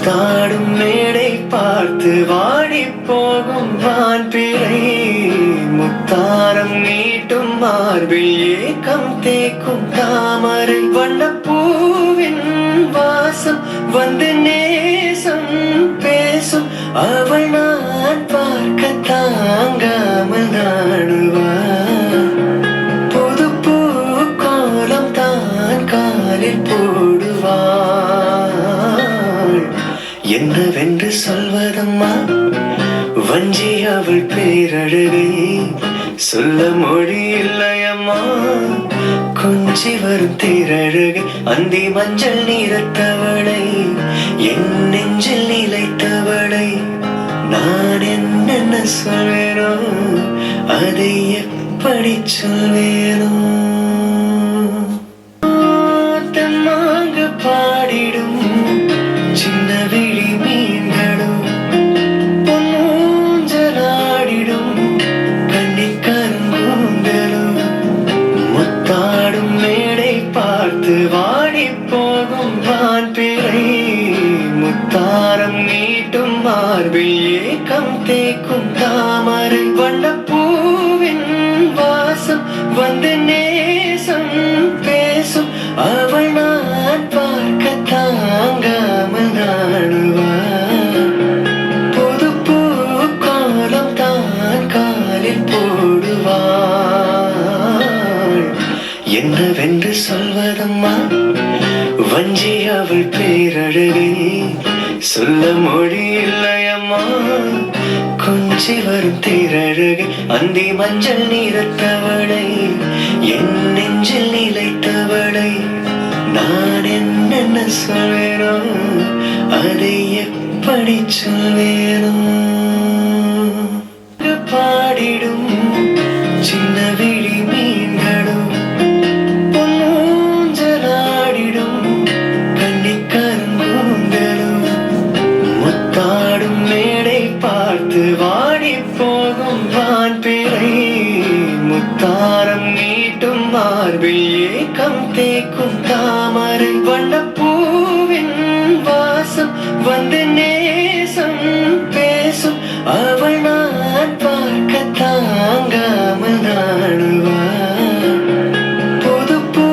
முத்தாடும் மேடை பார்த்து வாடி போகும் வான்பிறை முத்தாரம் நீட்டும் மார்பில் ஏக்கம் தேக்கும் தாமரை வண்ணப்பூவின் வாசம் வந்து நேசம் பேசும் அவள் நான் பார்க்க தாங்காமல் நாடுவார் புது பூ கோலம் தான் காலில் போடுவார் என்னவென்று சொல்வதம்மா வஞ்சி அவள் பேரழகை சொல்ல மொழி இல்லையம்மா கொஞ்சி வரும் தேரழகை அந்தி மஞ்சள் நீரத்தவளை என் நெஞ்சில் நிலைத்தவளை நான் என்னென்ன சொல்வேனோ அதை எப்படி சொல்வேனோ பாடிடும் சின்ன விழி மீன்களும் பொன்னூஞ்சலாடிடும் கன்னிக்கருங்கூந்தலும் முத்தாடும் மேடை பார்த்து வாடி போகும் வான்பிறை முத்தாரம் நீட்டும் மார்பில் ஏக்கம் தேக்கும் தாமரை வண்ணப்பூவின் வாசம் வந்து நேசம் பேசும் அவள் நான் பார்க்க தாங்காமல் நாடுவார் புது பூ கோலம் தான் காலில் போடுவாள் என்னவென்று சொல்வதம்மா வஞ்சி அவள் பேரழகை சொல்ல மொழி இல்லையம்மா கொஞ்சி வரும் தேரழகை அந்தி மஞ்சள் நீரத்தவளை என் நெஞ்சில் நிலைத்தவளை நான் என்னென்ன சொல்வேனோ அதை எப்படி சொல்வேனோ பாடிடும் சின்ன விழி மீன்களும் பொன்னூஞ்சலாடிடும் கன்னிக்கருங்கூந்தலும் முத்தாடும் மேடை பார்த்து வாடி போகும் வான்பிறை முத்தாரம் நீட்டும் மார்பில் ஏக்கம் தேக்கும் தாமரை வண்ணப்பூவின் வாசம் வந்து நேசம் பேசும் அவள் நான் பார்க்க தாங்காமல் நாடுவார் புது பூ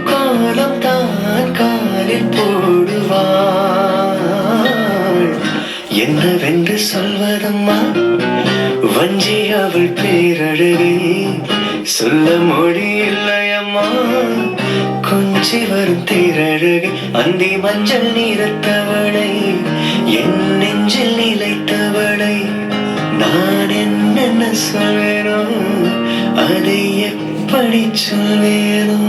கோலம் தான் காலில் போடுவாள் என்னவென்று சொல்வதம்மா வஞ்சி அவள் பேரழகை சொல்ல மொழி இல்லையம்மா கொஞ்சி வரும் தேரழகை அந்தி மஞ்சள் நீரத்தவளை என் நெஞ்சில் நிலைத்தவளை நான் என்னென்ன சொல்வேனோ அதை எப்படி சொல்வேனோ